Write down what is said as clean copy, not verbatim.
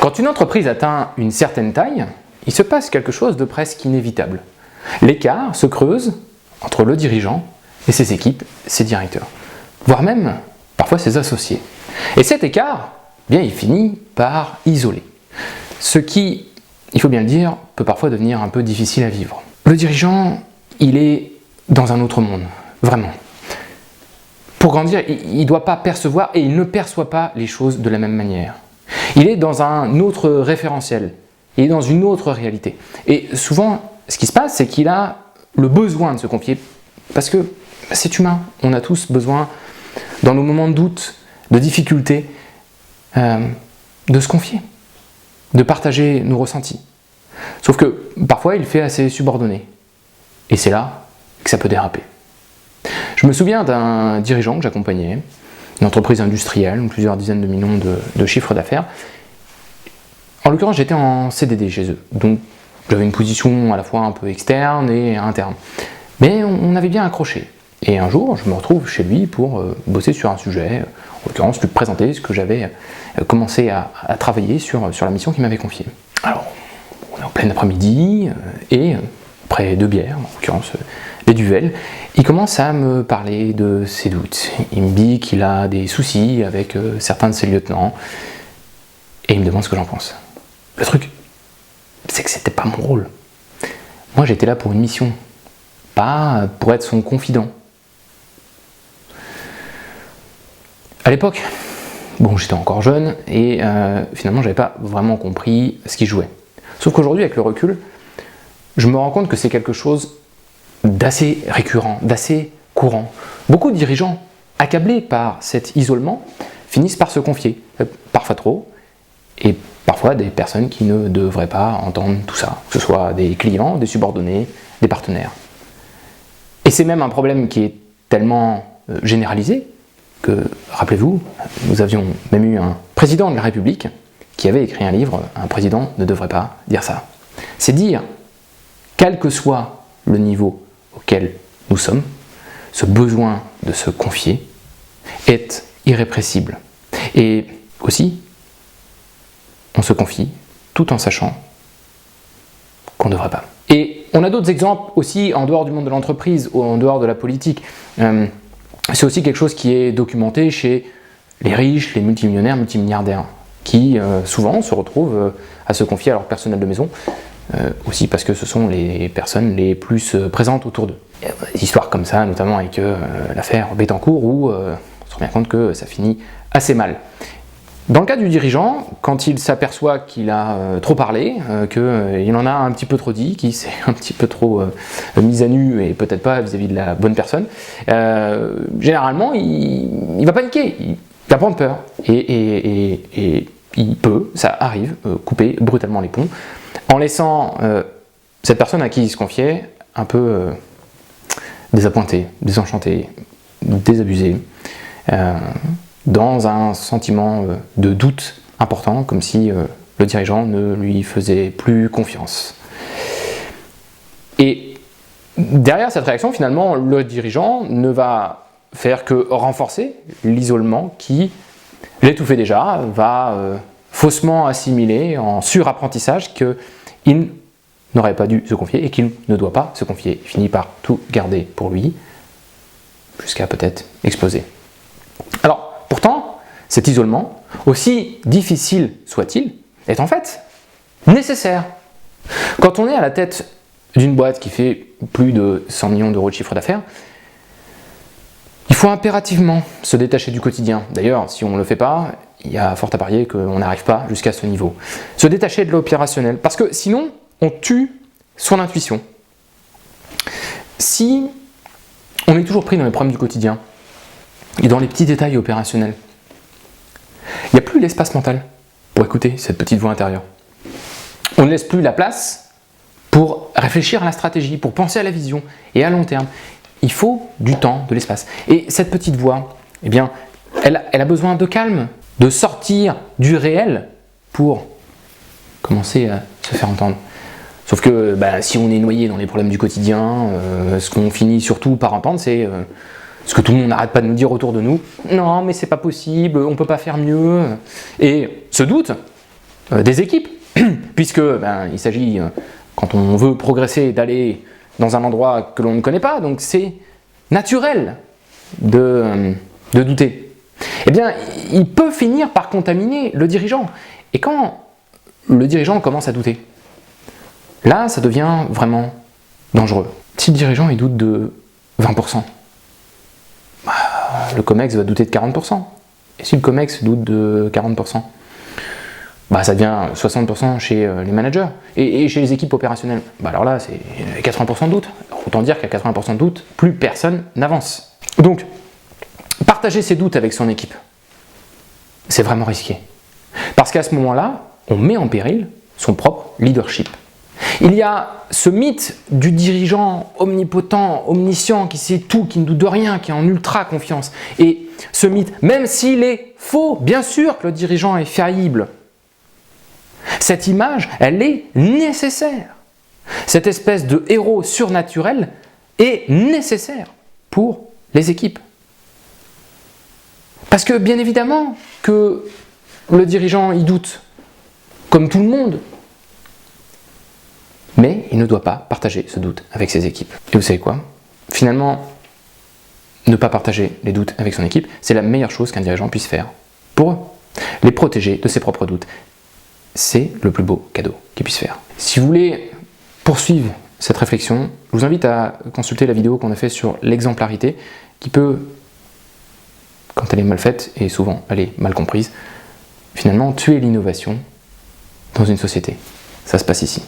Quand une entreprise atteint une certaine taille, il se passe quelque chose de presque inévitable. L'écart se creuse entre le dirigeant et ses équipes, ses directeurs, voire même parfois ses associés. Et cet écart, bien, il finit par isoler. Ce qui, il faut bien le dire, peut parfois devenir un peu difficile à vivre. Le dirigeant, il est dans un autre monde, vraiment. Pour grandir, il ne doit pas percevoir et il ne perçoit pas les choses de la même manière. Il est dans un autre référentiel, il est dans une autre réalité. Et souvent, ce qui se passe, c'est qu'il a le besoin de se confier, parce que c'est humain, on a tous besoin, dans nos moments de doute, de difficulté, de se confier, de partager nos ressentis. Sauf que parfois, il fait assez subordonné. Et c'est là que ça peut déraper. Je me souviens d'un dirigeant que j'accompagnais, une entreprise industrielle, plusieurs dizaines de millions de chiffres d'affaires. En l'occurrence, j'étais en CDD chez eux, donc j'avais une position à la fois un peu externe et interne. Mais on avait bien accroché. Et un jour, je me retrouve chez lui pour bosser sur un sujet, en l'occurrence lui présenter ce que j'avais commencé à travailler sur la mission qu'il m'avait confiée. Alors, on est en plein après-midi, et après 2 bières, en l'occurrence les Duvel, il commence à me parler de ses doutes. Il me dit qu'il a des soucis avec certains de ses lieutenants, et il me demande ce que j'en pense. Le truc, c'est que c'était pas mon rôle. Moi, j'étais là pour une mission, pas pour être son confident. À l'époque, bon, j'étais encore jeune et finalement, j'avais pas vraiment compris ce qui jouait. Sauf qu'aujourd'hui, avec le recul, je me rends compte que c'est quelque chose d'assez récurrent, d'assez courant. Beaucoup de dirigeants, accablés par cet isolement, finissent par se confier, parfois trop, et parfois des personnes qui ne devraient pas entendre tout ça, que ce soit des clients, des subordonnés, des partenaires. Et c'est même un problème qui est tellement généralisé que, rappelez-vous, nous avions même eu un président de la République qui avait écrit un livre « Un président ne devrait pas dire ça ». C'est dire, quel que soit le niveau auquel nous sommes, ce besoin de se confier est irrépressible. Et aussi, on se confie tout en sachant qu'on ne devrait pas. Et on a d'autres exemples aussi en dehors du monde de l'entreprise ou en dehors de la politique. C'est aussi quelque chose qui est documenté chez les riches, les multimillionnaires, multimilliardaires, qui souvent se retrouvent à se confier à leur personnel de maison, aussi parce que ce sont les personnes les plus présentes autour d'eux. Des histoires comme ça, notamment avec l'affaire Bettencourt, où on se rend bien compte que ça finit assez mal. Dans le cas du dirigeant, quand il s'aperçoit qu'il a trop parlé, qu'il en a un petit peu trop dit, qu'il s'est un petit peu trop mis à nu, et peut-être pas vis-à-vis de la bonne personne, généralement il va paniquer, il va prendre peur, et il peut, ça arrive, couper brutalement les ponts, en laissant cette personne à qui il se confiait un peu désappointée, désenchantée, désabusée, dans un sentiment de doute important, comme si le dirigeant ne lui faisait plus confiance. Et derrière cette réaction, finalement, le dirigeant ne va faire que renforcer l'isolement qui l'étouffait déjà, va faussement assimiler en surapprentissage qu'il n'aurait pas dû se confier et qu'il ne doit pas se confier. Il finit par tout garder pour lui, jusqu'à peut-être exploser. Alors, pourtant, cet isolement, aussi difficile soit-il, est en fait nécessaire. Quand on est à la tête d'une boîte qui fait plus de 100 millions d'euros de chiffre d'affaires, il faut impérativement se détacher du quotidien. D'ailleurs, si on ne le fait pas, il y a fort à parier qu'on n'arrive pas jusqu'à ce niveau. Se détacher de l'opérationnel, parce que sinon, on tue son intuition. Si on est toujours pris dans les problèmes du quotidien, et dans les petits détails opérationnels, il n'y a plus l'espace mental pour écouter cette petite voix intérieure. On ne laisse plus la place pour réfléchir à la stratégie, pour penser à la vision et à long terme. Il faut du temps, de l'espace. Et cette petite voix, eh bien, elle a besoin de calme, de sortir du réel pour commencer à se faire entendre. Sauf que si on est noyé dans les problèmes du quotidien, ce qu'on finit surtout par entendre, c'est ce que tout le monde n'arrête pas de nous dire autour de nous. Non, mais c'est pas possible, on peut pas faire mieux. Et ce doute, des équipes, puisque il s'agit, quand on veut progresser, d'aller dans un endroit que l'on ne connaît pas, donc c'est naturel de douter. Eh bien, il peut finir par contaminer le dirigeant. Et quand le dirigeant commence à douter, là, ça devient vraiment dangereux. Si le dirigeant il doute de 20%, le COMEX va douter de 40%. Et si le COMEX doute de 40%, ça devient 60% chez les managers. Et chez les équipes opérationnelles, alors là, c'est 80% de doute. Autant dire qu'à 80% de doute, plus personne n'avance. Donc, partager ses doutes avec son équipe, c'est vraiment risqué. Parce qu'à ce moment-là, on met en péril son propre leadership. Il y a ce mythe du dirigeant omnipotent, omniscient, qui sait tout, qui ne doute de rien, qui est en ultra confiance. Et ce mythe, même s'il est faux, bien sûr que le dirigeant est faillible. Cette image, elle est nécessaire. Cette espèce de héros surnaturel est nécessaire pour les équipes. Parce que bien évidemment que le dirigeant y doute, comme tout le monde. Mais il ne doit pas partager ce doute avec ses équipes. Et vous savez quoi? Finalement, ne pas partager les doutes avec son équipe, c'est la meilleure chose qu'un dirigeant puisse faire pour eux. Les protéger de ses propres doutes. C'est le plus beau cadeau qu'il puisse faire. Si vous voulez poursuivre cette réflexion, je vous invite à consulter la vidéo qu'on a fait sur l'exemplarité, qui peut, quand elle est mal faite, et souvent elle est mal comprise, finalement tuer l'innovation dans une société. Ça se passe ici.